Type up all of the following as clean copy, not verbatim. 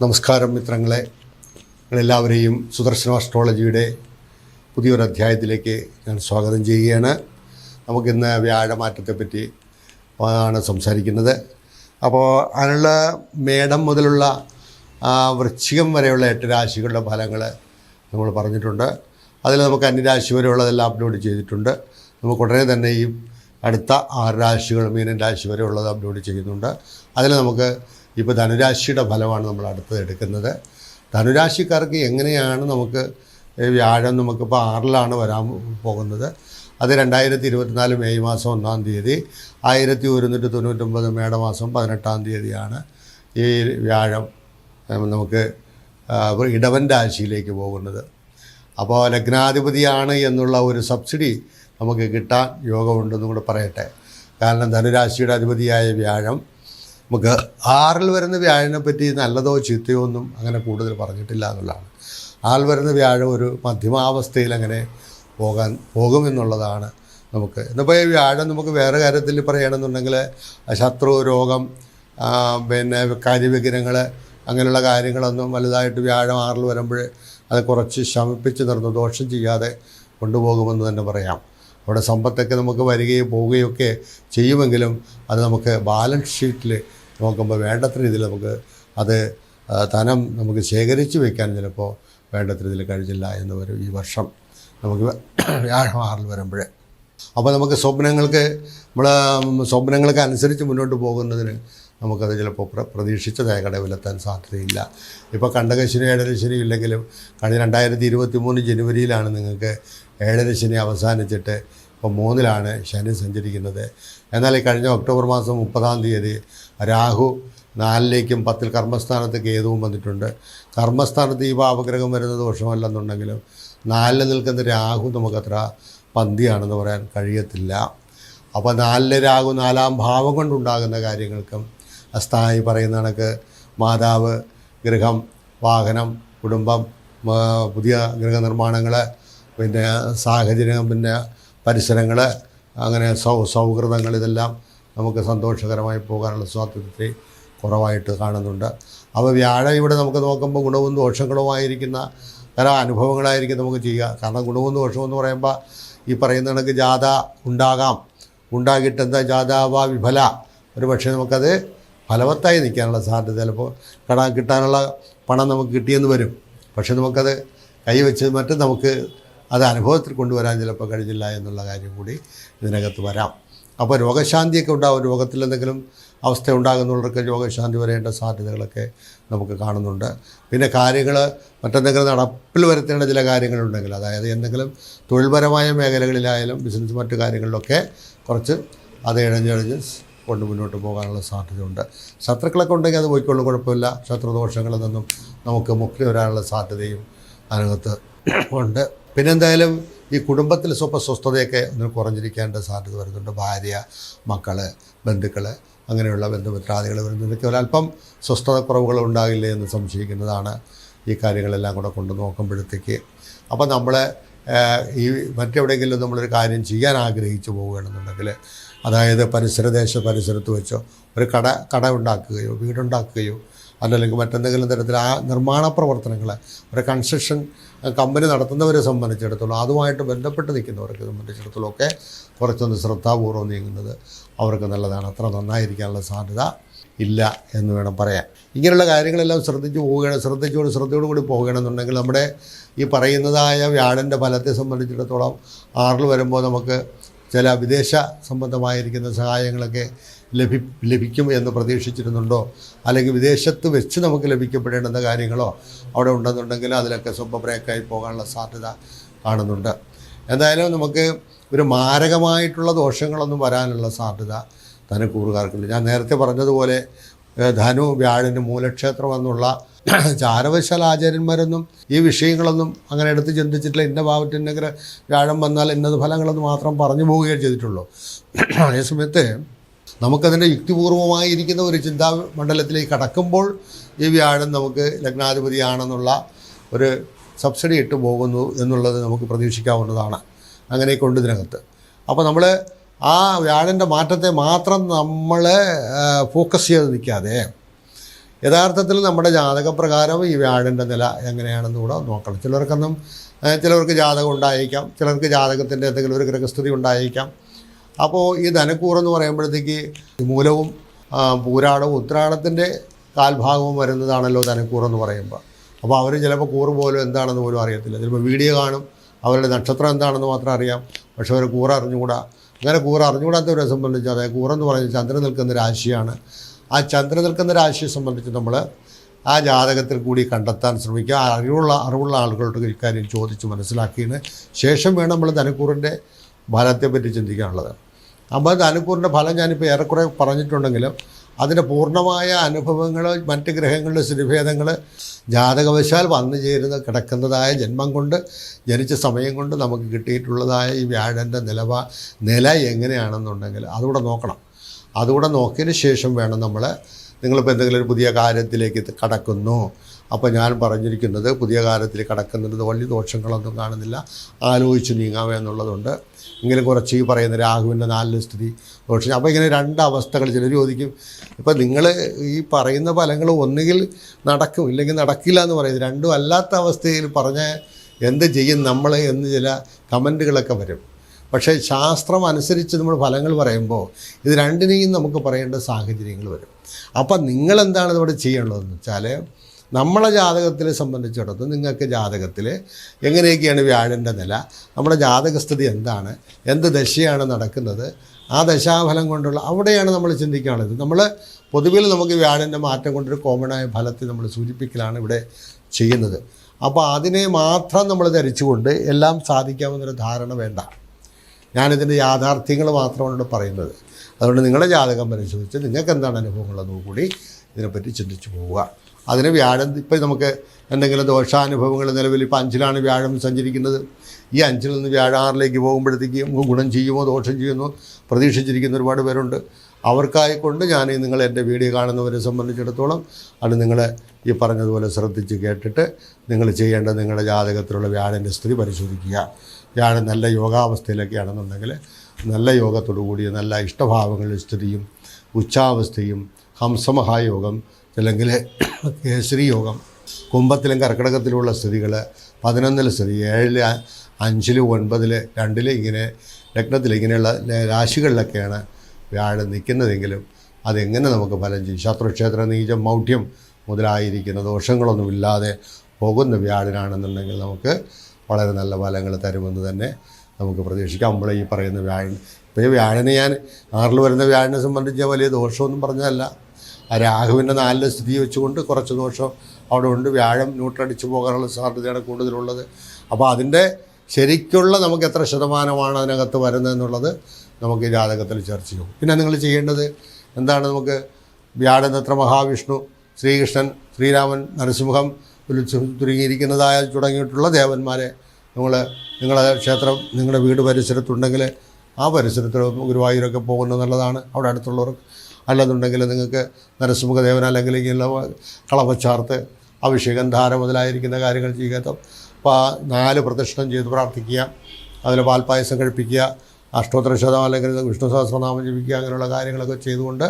നമസ്കാരം മിത്രങ്ങളെ, നിങ്ങളെല്ലാവരെയും സുദർശന അസ്ട്രോളജിയുടെ പുതിയൊരു അധ്യായത്തിലേക്ക് ഞാൻ സ്വാഗതം ചെയ്യുകയാണ്. നമുക്കിന്ന് വ്യാഴമാറ്റത്തെപ്പറ്റി ആണ് സംസാരിക്കുന്നത്. അപ്പോൾ അതിനുള്ള മേടം മുതലുള്ള വൃശ്ചികം വരെയുള്ള 8 രാശികളുടെ ഫലങ്ങൾ നമ്മൾ പറഞ്ഞിട്ടുണ്ട്. അതിൽ നമുക്ക് അന്യരാശി വരെയുള്ളതെല്ലാം അപ്ലോഡ് ചെയ്തിട്ടുണ്ട്. നമുക്ക് ഉടനെ തന്നെ ഈ അടുത്ത 6 രാശികൾ മീനൻ രാശി വരെയുള്ളത് അപ്ലോഡ് ചെയ്യുന്നുണ്ട്. അതിൽ നമുക്ക് ഇപ്പോൾ ധനുരാശിയുടെ ഫലമാണ് നമ്മൾ അടുത്തത് എടുക്കുന്നത്. ധനുരാശിക്കാർക്ക് എങ്ങനെയാണ് നമുക്ക് വ്യാഴം നമുക്കിപ്പോൾ 6-ലാണ് വരാൻ പോകുന്നത്. അത് 2024 മെയ് മാസം 1-ാം തീയതി, 1199 മേടമാസം 18-ാം തീയതിയാണ് ഈ വ്യാഴം നമുക്ക് ഇടവൻ രാശിയിലേക്ക് പോകുന്നത്. അപ്പോൾ ലഗ്നാധിപതിയാണ് എന്നുള്ള ഒരു സബ്സിഡി നമുക്ക് കിട്ടാൻ യോഗമുണ്ടെന്നും കൂടെ പറയട്ടെ. കാരണം ധനുരാശിയുടെ അധിപതിയായ വ്യാഴം നമുക്ക് 6-ൽ വരുന്ന വ്യാഴനെ പറ്റി നല്ലതോ ചീത്തയോ ഒന്നും അങ്ങനെ കൂടുതൽ പറഞ്ഞിട്ടില്ല എന്നുള്ളതാണ്. 6-ൽ വരുന്ന വ്യാഴം ഒരു മധ്യമാവസ്ഥയിൽ അങ്ങനെ പോകുമെന്നുള്ളതാണ് നമുക്ക്. എന്നിപ്പോൾ ഈ വ്യാഴം നമുക്ക് വേറെ കാര്യത്തിൽ പറയുകയാണെന്നുണ്ടെങ്കിൽ ശത്രു, രോഗം, പിന്നെ കാര്യവിഘ്നങ്ങൾ, അങ്ങനെയുള്ള കാര്യങ്ങളൊന്നും വലുതായിട്ട് വ്യാഴം 6-ൽ വരുമ്പോൾ അത് കുറച്ച് ശമിപ്പിച്ച് നിർന്നു ദോഷം ചെയ്യാതെ കൊണ്ടുപോകുമെന്ന് തന്നെ പറയാം. അവിടെ സമ്പത്തൊക്കെ നമുക്ക് വരികയും പോവുകയൊക്കെ ചെയ്യുമെങ്കിലും അത് നമുക്ക് ബാലൻസ് ഷീറ്റിൽ നോക്കുമ്പോൾ വേണ്ടത്ര രീതിയിൽ നമുക്ക് അത് ധനം നമുക്ക് ശേഖരിച്ച് വയ്ക്കാൻ ചിലപ്പോൾ വേണ്ടത്ര ഇതിൽ കഴിഞ്ഞില്ല എന്ന് വരും ഈ വർഷം നമുക്ക് വ്യാഴം 6-ൽ വരുമ്പോഴേ. അപ്പോൾ നമുക്ക് സ്വപ്നങ്ങൾക്ക് അനുസരിച്ച് മുന്നോട്ട് പോകുന്നതിന് നമുക്കത് ചിലപ്പോൾ പ്രതീക്ഷിച്ചതായ കടവിലെത്താൻ സാധ്യതയില്ല. ഇപ്പോൾ കണ്ടകശനി, ഏഴരശനി ഇല്ലെങ്കിലും കഴിഞ്ഞ 2023 ജനുവരിയിലാണ് നിങ്ങൾക്ക് ഏഴരശനി അവസാനിച്ചിട്ട് ഇപ്പോൾ 3-ലാണ് ശനി സഞ്ചരിക്കുന്നത്. എന്നാൽ ഈ കഴിഞ്ഞ ഒക്ടോബർ മാസം 30-ാം തീയതി രാഹു 4-ലേക്കും 10-ൽ കർമ്മസ്ഥാനത്ത് കേതുവും വന്നിട്ടുണ്ട്. കർമ്മസ്ഥാനത്ത് ഈ പാപഗ്രഹം വരുന്ന ദോഷമല്ലെന്നുണ്ടെങ്കിലും 4-ൽ നിൽക്കുന്ന രാഹു നമുക്കത്ര പന്തിയാണെന്ന് പറയാൻ കഴിയത്തില്ല. അപ്പോൾ 4-ലെ രാഹു 4-ാം ഭാവം കൊണ്ടുണ്ടാകുന്ന കാര്യങ്ങൾക്കും സ്ഥായി പറയുന്ന കണക്ക് മാതാവ്, ഗൃഹം, വാഹനം, കുടുംബം, പുതിയ ഗൃഹനിർമ്മാണങ്ങൾ, പിന്നെ സാഹചര്യം, പിന്നെ പരിസരങ്ങൾ, അങ്ങനെ സൗഹൃദങ്ങൾ, ഇതെല്ലാം നമുക്ക് സന്തോഷകരമായി പോകാനുള്ള സാധ്യത കുറവായിട്ട് കാണുന്നുണ്ട്. അപ്പോൾ വ്യാഴം ഇവിടെ നമുക്ക് നോക്കുമ്പോൾ ഗുണവും ദോഷങ്ങളുമായിരിക്കുന്ന പല അനുഭവങ്ങളായിരിക്കും നമുക്ക് ചെയ്യുക. കാരണം ഗുണവും ദോഷമെന്ന് പറയുമ്പോൾ ഈ പറയുന്ന കണക്ക് ജാഥ ഉണ്ടാകിട്ടെന്താ ജാഥാവ വിഫല, ഒരു പക്ഷേ നമുക്കത് ഫലവത്തായി നിൽക്കാനുള്ള സാധ്യത, ചിലപ്പോൾ കിട്ടാനുള്ള പണം നമുക്ക് കിട്ടിയെന്ന് വരും. പക്ഷേ നമുക്കത് കൈവച്ച് മറ്റും നമുക്ക് അത് അനുഭവത്തിൽ കൊണ്ടുവരാൻ ചിലപ്പോൾ കഴിഞ്ഞില്ല എന്നുള്ള കാര്യം കൂടി ഇതിനകത്ത് വരാം. അപ്പോൾ രോഗശാന്തിയൊക്കെ ഉണ്ടാകും. രോഗത്തിൽ എന്തെങ്കിലും അവസ്ഥ ഉണ്ടാകുന്നവർക്ക് രോഗശാന്തി വരേണ്ട സാധ്യതകളൊക്കെ നമുക്ക് കാണുന്നുണ്ട്. പിന്നെ കാര്യങ്ങൾ മറ്റെന്തെങ്കിലും നടപ്പിൽ വരുത്തേണ്ട ചില കാര്യങ്ങളുണ്ടെങ്കിൽ, അതായത് എന്തെങ്കിലും തൊഴിൽപരമായ മേഖലകളിലായാലും ബിസിനസ് മറ്റു കാര്യങ്ങളിലൊക്കെ കുറച്ച് അത് ഇഴഞ്ഞ് കൊണ്ട് മുന്നോട്ട് പോകാനുള്ള സാധ്യതയുണ്ട്. ശത്രുക്കളൊക്കെ ഉണ്ടെങ്കിൽ അത് പോയിക്കൊള്ളു, കുഴപ്പമില്ല. ശത്രുദോഷങ്ങളിൽ നിന്നും നമുക്ക് മുക്തി വരാനുള്ള സാധ്യതയും അതിനകത്ത് ഉണ്ട്. പിന്നെ എന്തായാലും ഈ കുടുംബത്തിൽ സ്വസ്ഥതയൊക്കെ ഒന്ന് കുറഞ്ഞിരിക്കേണ്ട സാധ്യത വരുന്നുണ്ട്. ഭാര്യ, മക്കൾ, ബന്ധുക്കൾ, അങ്ങനെയുള്ള ബന്ധുമിത്രാദികൾ വരുന്നതൊക്കെ ഒരല്പം സ്വസ്ഥത കുറവുകൾ ഉണ്ടാകില്ലേ എന്ന് സംശയിക്കുന്നതാണ് ഈ കാര്യങ്ങളെല്ലാം കൂടെ കൊണ്ട് നോക്കുമ്പോഴത്തേക്ക്. അപ്പോൾ നമ്മൾ ഈ മറ്റെവിടെയെങ്കിലും നമ്മളൊരു കാര്യം ചെയ്യാൻ ആഗ്രഹിച്ചു പോവുകയാണെന്നുണ്ടെങ്കിൽ, അതായത് പരിസരത്ത് വെച്ചോ ഒരു കട ഉണ്ടാക്കുകയോ വീടുണ്ടാക്കുകയോ അതല്ലെങ്കിൽ മറ്റെന്തെങ്കിലും തരത്തിൽ ആ നിർമ്മാണ പ്രവർത്തനങ്ങൾ, ഒരു കൺസ്ട്രക്ഷൻ കമ്പനി നടത്തുന്നവരെ സംബന്ധിച്ചിടത്തോളം, അതുമായിട്ട് ബന്ധപ്പെട്ട് നിൽക്കുന്നവർക്ക് സംബന്ധിച്ചിടത്തോളം ഒക്കെ കുറച്ചൊന്ന് ശ്രദ്ധാപൂർവ്വം നീങ്ങുന്നത് അവർക്ക് നല്ലതാണ്. അത്ര നന്നായിരിക്കാനുള്ള സാധ്യത ഇല്ല എന്ന് വേണം പറയാൻ. ഇങ്ങനെയുള്ള കാര്യങ്ങളെല്ലാം ശ്രദ്ധയോടു കൂടി പോവുകയാണെന്നുണ്ടെങ്കിൽ നമ്മുടെ ഈ പറയുന്നതായ വ്യാഴൻ്റെ ഫലത്തെ സംബന്ധിച്ചിടത്തോളം 6-ൽ വരുമ്പോൾ നമുക്ക് ചില വിദേശ സംബന്ധമായിരിക്കുന്ന സഹായങ്ങളൊക്കെ ലഭിക്കും എന്ന് പ്രതീക്ഷിച്ചിരുന്നുണ്ടോ, അല്ലെങ്കിൽ വിദേശത്ത് വെച്ച് നമുക്ക് ലഭിക്കപ്പെടേണ്ടുന്ന കാര്യങ്ങളോ അവിടെ ഉണ്ടെന്നുണ്ടെങ്കിൽ അതിലൊക്കെ സ്വല്പ ബ്രേക്കായി പോകാനുള്ള സാധ്യത കാണുന്നുണ്ട്. എന്തായാലും നമുക്ക് ഒരു മാരകമായിട്ടുള്ള ദോഷങ്ങളൊന്നും വരാനുള്ള സാധ്യത ധനുക്കൂറുകാർക്കുണ്ട്. ഞാൻ നേരത്തെ പറഞ്ഞതുപോലെ ധനു വ്യാഴന് മൂലക്ഷേത്രം എന്നുള്ള ചാരവശാൽ ആചാര്യന്മാരൊന്നും ഈ വിഷയങ്ങളൊന്നും അങ്ങനെ എടുത്ത് ചിന്തിച്ചിട്ടില്ല. ഇന്ന ഭാവത്തിൻ്റെ വ്യാഴം വന്നാൽ ഇന്നത് ഫലങ്ങളെന്ന് മാത്രം പറഞ്ഞു പോവുകയേ ചെയ്തിട്ടുള്ളൂ. അതേസമയത്ത് നമുക്കതിൻ്റെ യുക്തിപൂർവമായിരിക്കുന്ന ഒരു ചിന്താമണ്ഡലത്തിലേക്ക് കടക്കുമ്പോൾ ഈ വ്യാഴം നമുക്ക് ലഗ്നാധിപതിയാണെന്നുള്ള ഒരു സബ്സിഡി ഇട്ട് പോകുന്നു എന്നുള്ളത് നമുക്ക് പ്രതീക്ഷിക്കാവുന്നതാണ്. അങ്ങനെ കൊണ്ട് ഇതിനകത്ത് അപ്പോൾ നമ്മൾ ആ വ്യാഴൻ്റെ മാറ്റത്തെ മാത്രം നമ്മൾ ഫോക്കസ് ചെയ്ത് നിൽക്കാതെ യഥാർത്ഥത്തിൽ നമ്മുടെ ജാതകപ്രകാരം ഈ വ്യാഴൻ്റെ നില എങ്ങനെയാണെന്ന് കൂടെ നോക്കണം. ചിലർക്ക് ജാതകം ഉണ്ടായിരിക്കാം, ചിലർക്ക് ജാതകത്തിൻ്റെ എന്തെങ്കിലും ഒരു ഗ്രഹസ്ഥിതി ഉണ്ടായിരിക്കാം. അപ്പോൾ ഈ ധനക്കൂറെന്ന് പറയുമ്പോഴത്തേക്ക് മൂലവും പൂരാടവും ഉത്രാടത്തിൻ്റെ കാൽഭാഗവും വരുന്നതാണല്ലോ ധനക്കൂറെന്ന് പറയുമ്പോൾ. അപ്പോൾ അവർ ചിലപ്പോൾ കൂറ് പോലും എന്താണെന്ന് പോലും അറിയത്തില്ല. ചിലപ്പോൾ വീഡിയോ കാണും, അവരുടെ നക്ഷത്രം എന്താണെന്ന് മാത്രം അറിയാം, പക്ഷേ അവർ കൂറ് അറിഞ്ഞുകൂടാ. അങ്ങനെ കൂറ് അറിഞ്ഞുകൂടാത്തവരെ സംബന്ധിച്ച് അതായത് കൂറെന്ന് പറയുന്നത് ചന്ദ്രൻ നിൽക്കുന്ന രാശിയാണ്. ആ ചന്ദ്രൻ നിൽക്കുന്ന രാശിയെ സംബന്ധിച്ച് നമ്മൾ ആ ജാതകത്തിൽ കൂടി കണ്ടെത്താൻ ശ്രമിക്കുക. അറിവുള്ള ആളുകളുടെ ഇക്കാര്യം ചോദിച്ച് മനസ്സിലാക്കിയതിന് ശേഷം വേണം നമ്മൾ ധനക്കൂറിൻ്റെ ഫലത്തെപ്പറ്റി ചിന്തിക്കാനുള്ളത്. അപ്പോൾ ധനക്കൂറിൻ്റെ ഫലം ഞാനിപ്പോൾ ഏറെക്കുറെ പറഞ്ഞിട്ടുണ്ടെങ്കിലും അതിൻ്റെ പൂർണ്ണമായ അനുഭവങ്ങൾ, മറ്റ് ഗ്രഹങ്ങളുടെ സ്ഥിതിഭേദങ്ങൾ, ജാതകവശാൽ വന്നു ചേരുന്ന കിടക്കുന്നതായ ജന്മം കൊണ്ട് ജനിച്ച സമയം കൊണ്ട് നമുക്ക് കിട്ടിയിട്ടുള്ളതായ ഈ വ്യാഴൻ്റെ നില എങ്ങനെയാണെന്നുണ്ടെങ്കിൽ അതുകൂടെ നോക്കണം. അതുകൂടെ നോക്കിയതിന് ശേഷം വേണം നിങ്ങളിപ്പോൾ എന്തെങ്കിലും ഒരു പുതിയ കാര്യത്തിലേക്ക് കടക്കുന്നു. അപ്പോൾ ഞാൻ പറഞ്ഞിരിക്കുന്നത് പുതിയ കാര്യത്തിൽ കടക്കുന്നത് വലിയ ദോഷങ്ങളൊന്നും കാണുന്നില്ല, ആലോചിച്ച് നീങ്ങാവേ എന്നുള്ളതുണ്ട്. എങ്കിലും കുറച്ച് ഈ പറയുന്ന രാഹുവിൻ്റെ 4 സ്ഥിതി ദോഷം. അപ്പോൾ ഇങ്ങനെ 2 അവസ്ഥകൾ ചിലർ ചോദിക്കും. ഇപ്പം നിങ്ങൾ ഈ പറയുന്ന ഫലങ്ങൾ ഒന്നുകിൽ നടക്കും, ഇല്ലെങ്കിൽ നടക്കില്ല എന്ന് പറയുന്നത്. രണ്ടും അല്ലാത്ത അവസ്ഥയിൽ പറഞ്ഞ എന്ത് ചെയ്യും നമ്മൾ എന്ന് ചില കമൻറ്റുകളൊക്കെ വരും. പക്ഷേ ശാസ്ത്രം അനുസരിച്ച് നമ്മൾ ഫലങ്ങൾ പറയുമ്പോൾ ഇത് രണ്ടിനെയും നമുക്ക് പറയേണ്ട സാഹചര്യങ്ങൾ വരും. അപ്പം നിങ്ങളെന്താണ് ഇവിടെ ചെയ്യേണ്ടതെന്ന് വെച്ചാൽ, നമ്മളെ ജാതകത്തിലെ സംബന്ധിച്ചിടത്തോളം നിങ്ങൾക്ക് ജാതകത്തിൽ എങ്ങനെയൊക്കെയാണ് വ്യാഴൻ്റെ നില, നമ്മുടെ ജാതകസ്ഥിതി എന്താണ്, എന്ത് ദശയാണ് നടക്കുന്നത്, ആ ദശാഫലം കൊണ്ടുള്ള അവിടെയാണ് നമ്മൾ ചിന്തിക്കാനുള്ളത്. നമ്മൾ പൊതുവിൽ നമുക്ക് വ്യാഴൻ്റെ മാറ്റം കൊണ്ടൊരു കോമണായ ഫലത്തെ നമ്മൾ സൂചിപ്പിക്കലാണ് ഇവിടെ ചെയ്യുന്നത്. അപ്പോൾ അതിനെ മാത്രം നമ്മൾ ധരിച്ചുകൊണ്ട് എല്ലാം സാധിക്കാമെന്നൊരു ധാരണ വേണ്ട. ഞാനിതിൻ്റെ യാഥാർത്ഥ്യങ്ങൾ മാത്രമാണ് പറയുന്നത്. അതുകൊണ്ട് നിങ്ങളുടെ ജാതകം പരിശോധിച്ച് നിങ്ങൾക്ക് എന്താണ് അനുഭവങ്ങളെന്ന് കൂടി ഇതിനെപ്പറ്റി ചിന്തിച്ചു പോവുക. അതിന് വ്യാഴം ഇപ്പം നമുക്ക് എന്തെങ്കിലും ദോഷാനുഭവങ്ങൾ നിലവിൽ ഇപ്പോൾ 5-ലാണ് വ്യാഴം സഞ്ചരിക്കുന്നത്. ഈ 5-ൽ നിന്ന് വ്യാഴം 6-ലേക്ക് പോകുമ്പോഴത്തേക്ക് നമുക്ക് ഗുണം ചെയ്യുമോ ദോഷം ചെയ്യുമോ പ്രതീക്ഷിച്ചിരിക്കുന്ന ഒരുപാട് പേരുണ്ട്. അവർക്കായിക്കൊണ്ട് ഞാൻ നിങ്ങൾ എൻ്റെ വീഡിയോ കാണുന്നവരെ സംബന്ധിച്ചിടത്തോളം അത് നിങ്ങൾ ഈ പറഞ്ഞതുപോലെ ശ്രദ്ധിച്ച് കേട്ടിട്ട് നിങ്ങൾ ചെയ്യേണ്ടത് നിങ്ങളുടെ ജാതകത്തിലുള്ള വ്യാഴൻ്റെ സ്ഥിതി പരിശോധിക്കുക. വ്യാഴം നല്ല യോഗാവസ്ഥയിലൊക്കെയാണെന്നുണ്ടെങ്കിൽ നല്ല യോഗത്തോടു കൂടിയ നല്ല ഇഷ്ടഭാവങ്ങളുടെ സ്ഥിതിയും ഉച്ചാവസ്ഥയും ഹംസമഹായോഗം അല്ലെങ്കിൽ കേസരി യോഗം, കുംഭത്തിലും കർക്കിടകത്തിലുമുള്ള സ്ഥിതികൾ, 11-ൽ സ്ഥിതി, 7-ൽ, 5-ൽ, 9-ൽ, 2-ൽ ഇങ്ങനെ ലഗ്നത്തിൽ ഇങ്ങനെയുള്ള രാശികളിലൊക്കെയാണ് വ്യാഴം നിൽക്കുന്നതെങ്കിലും അതെങ്ങനെ നമുക്ക് ഫലം ചെയ്യും. ശത്രുക്ഷേത്ര നീചം മൗഢ്യം മുതലായിരിക്കുന്ന ദോഷങ്ങളൊന്നുമില്ലാതെ പോകുന്ന വ്യാഴനാണെന്നുണ്ടെങ്കിൽ നമുക്ക് വളരെ നല്ല ഫലങ്ങൾ തരുമെന്ന് തന്നെ നമുക്ക് പ്രതീക്ഷിക്കാം. നമ്മൾ ഈ പറയുന്ന വ്യാഴൻ, ഇപ്പോൾ ഈ വ്യാഴനെ ഞാൻ 6-ൽ വരുന്ന വ്യാഴനെ സംബന്ധിച്ച് വലിയ ദോഷമൊന്നും പറഞ്ഞതല്ല. ആ രാഹുവിൻ്റെ 4 സ്ഥിതി വെച്ചുകൊണ്ട് കുറച്ച് ദോഷം അവിടെ ഉണ്ട്. വ്യാഴം ന്യൂട്രടിച്ച് പോകാനുള്ള സാധ്യതയാണ് കൂടുതലുള്ളത്. അപ്പോൾ അതിൻ്റെ ശരിക്കുള്ള നമുക്ക് എത്ര ശതമാനമാണ് അതിനകത്ത് വരുന്നതെന്നുള്ളത് നമുക്ക് ഈ ജാതകത്തിൽ ചർച്ച ചെയ്യും. പിന്നെ നിങ്ങൾ ചെയ്യേണ്ടത് എന്താണ്, നമുക്ക് വ്യാഴനത്ര മഹാവിഷ്ണു, ശ്രീകൃഷ്ണൻ, ശ്രീരാമൻ, നരസിംഹം തുടങ്ങിയിട്ടുള്ള ദേവന്മാരെ നിങ്ങളുടെ ക്ഷേത്രം നിങ്ങളുടെ വീട് പരിസരത്തുണ്ടെങ്കിൽ ആ പരിസരത്തിൽ ഗുരുവായൂരൊക്കെ പോകുന്നത് നല്ലതാണ്. അവിടെ അടുത്തുള്ളവർക്ക് അല്ലെന്നുണ്ടെങ്കിൽ നിങ്ങൾക്ക് നരസിംഹദേവൻ അല്ലെങ്കിൽ ഇങ്ങനെയുള്ള കളവച്ചാർത്ത് അഭിഷേകം ധാര മുതലായിരിക്കുന്ന കാര്യങ്ങൾ ചെയ്യുക. അപ്പോൾ 4 പ്രദക്ഷിണം ചെയ്ത് പ്രാർത്ഥിക്കുക, അതിൽ പാൽപ്പായസം കഴിപ്പിക്കുക, അഷ്ടോത്തരശതം അല്ലെങ്കിൽ വിഷ്ണു സഹസ്രനാമം ജപിക്കുക, അങ്ങനെയുള്ള കാര്യങ്ങളൊക്കെ ചെയ്തുകൊണ്ട്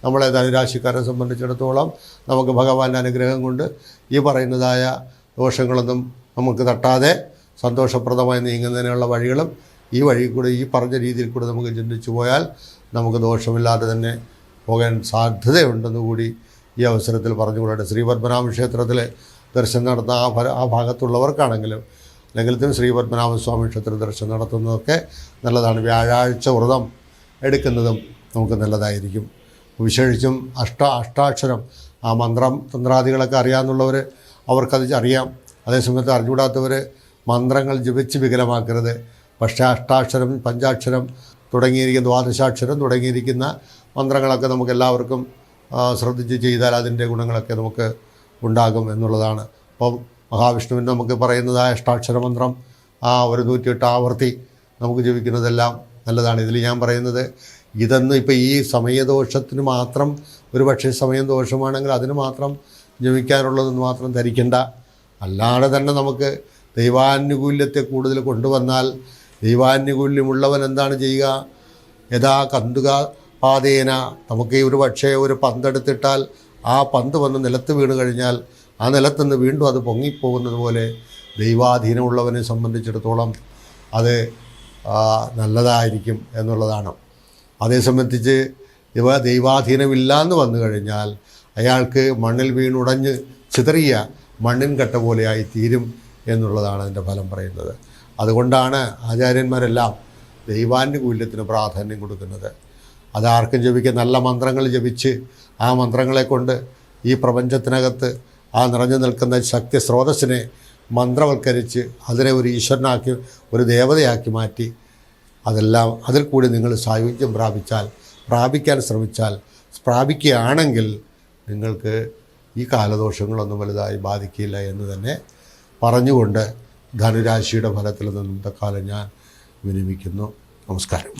നമ്മളെ ധനുരാശിക്കാരെ സംബന്ധിച്ചിടത്തോളം നമുക്ക് ഭഗവാന്റെ അനുഗ്രഹം കൊണ്ട് ഈ പറയുന്നതായ ദോഷങ്ങളൊന്നും നമുക്ക് തട്ടാതെ സന്തോഷപ്രദമായി നീങ്ങുന്നതിനുള്ള വഴികളും ഈ വഴി കൂടെ ഈ പറഞ്ഞ രീതിയിൽ കൂടെ നമുക്ക് ചിന്തിച്ചു പോയാൽ നമുക്ക് ദോഷമില്ലാതെ തന്നെ പോകാൻ സാധ്യതയുണ്ടെന്ന് കൂടി ഈ അവസരത്തിൽ പറഞ്ഞുകൊള്ളട്ടെ. ശ്രീപത്മനാഭ ക്ഷേത്രത്തിൽ ദർശനം നടത്തുന്ന ആ ഭാഗത്തുള്ളവർക്കാണെങ്കിലും അല്ലെങ്കിൽ ശ്രീപത്മനാഭസ്വാമി ക്ഷേത്ര ദർശനം നടത്തുന്നതൊക്കെ നല്ലതാണ്. വ്യാഴാഴ്ച വ്രതം എടുക്കുന്നതും നമുക്ക് നല്ലതായിരിക്കും. വിശേഷിച്ചും അഷ്ടാക്ഷരം ആ മന്ത്രം തന്ത്രാദികളൊക്കെ അറിയാമെന്നുള്ളവർ അവർക്കത് അറിയാം. അതേസമയത്ത് അറിഞ്ഞുകൂടാത്തവർ മന്ത്രങ്ങൾ ജപിച്ച് വികലമാക്കരുത്. പക്ഷേ അഷ്ടാക്ഷരം, പഞ്ചാക്ഷരം തുടങ്ങിയിരിക്കുന്ന, ദ്വാദശാക്ഷരം തുടങ്ങിയിരിക്കുന്ന മന്ത്രങ്ങളൊക്കെ നമുക്ക് എല്ലാവർക്കും ശ്രദ്ധിച്ച് ചെയ്താൽ അതിൻ്റെ ഗുണങ്ങളൊക്കെ നമുക്ക് ഉണ്ടാകും എന്നുള്ളതാണ്. അപ്പം മഹാവിഷ്ണുവിന് നമുക്ക് പറയുന്നതായ അഷ്ടാക്ഷര മന്ത്രം ആ 108 ആവർത്തി നമുക്ക് ജപിക്കുന്നതെല്ലാം നല്ലതാണ്. ഇതിൽ ഞാൻ പറയുന്നത് ഇതൊന്നും ഇപ്പോൾ ഈ സമയദോഷത്തിന് മാത്രം, ഒരു പക്ഷേ സമയം ദോഷമാണെങ്കിൽ അതിന് മാത്രം ജപിക്കാനുള്ളതെന്ന് മാത്രം ധരിക്കേണ്ട. അല്ലാതെ തന്നെ നമുക്ക് ദൈവാനുകൂല്യത്തെ കൂടുതൽ കൊണ്ടുവന്നാൽ ദൈവാനുകൂല്യമുള്ളവൻ എന്താണ് ചെയ്യുക, യഥാ കന്തുക പാതേന, നമുക്ക് ഒരു പക്ഷേ ഒരു പന്തെടുത്തിട്ടാൽ ആ പന്ത് വന്ന് നിലത്ത് വീണ് കഴിഞ്ഞാൽ ആ നിലത്തുനിന്ന് വീണ്ടും അത് പൊങ്ങിപ്പോകുന്നത് പോലെ ദൈവാധീനമുള്ളവനെ സംബന്ധിച്ചിടത്തോളം അത് നല്ലതായിരിക്കും എന്നുള്ളതാണ്. അതേ സംബന്ധിച്ച് ദൈവാധീനമില്ല എന്ന് വന്നു കഴിഞ്ഞാൽ അയാൾക്ക് മണ്ണിൽ വീണുടഞ്ഞ് ചിതറിയ മണ്ണിൻ കട്ട പോലെയായി തീരും എന്നുള്ളതാണ് അതിൻ്റെ ഫലം പറയുന്നത്. അതുകൊണ്ടാണ് ആചാര്യന്മാരെല്ലാം ദൈവാനുകൂല്യത്തിന് പ്രാധാന്യം കൊടുക്കുന്നത്. അതാർക്കും ജപിക്കുക, നല്ല മന്ത്രങ്ങൾ ജപിച്ച് ആ മന്ത്രങ്ങളെ കൊണ്ട് ഈ പ്രപഞ്ചത്തിനകത്ത് ആ നിറഞ്ഞു നിൽക്കുന്ന ശക്തി സ്രോതസ്സിനെ മന്ത്രവൽക്കരിച്ച് അതിനെ ഒരു ഈശ്വരനാക്കി ഒരു ദേവതയാക്കി മാറ്റി അതെല്ലാം അതിൽ കൂടി നിങ്ങൾ സായുജ്യം പ്രാപിക്കാൻ ശ്രമിച്ചാൽ പ്രാപിക്കുകയാണെങ്കിൽ നിങ്ങൾക്ക് ഈ കാലദോഷങ്ങളൊന്നും വലുതായി ബാധിക്കില്ല എന്ന് തന്നെ പറഞ്ഞുകൊണ്ട് ധനുരാശിയുടെ ഫലത്തിൽ നിന്നും തൽക്കാലം ഞാൻ വിരമിക്കുന്നു. നമസ്കാരം.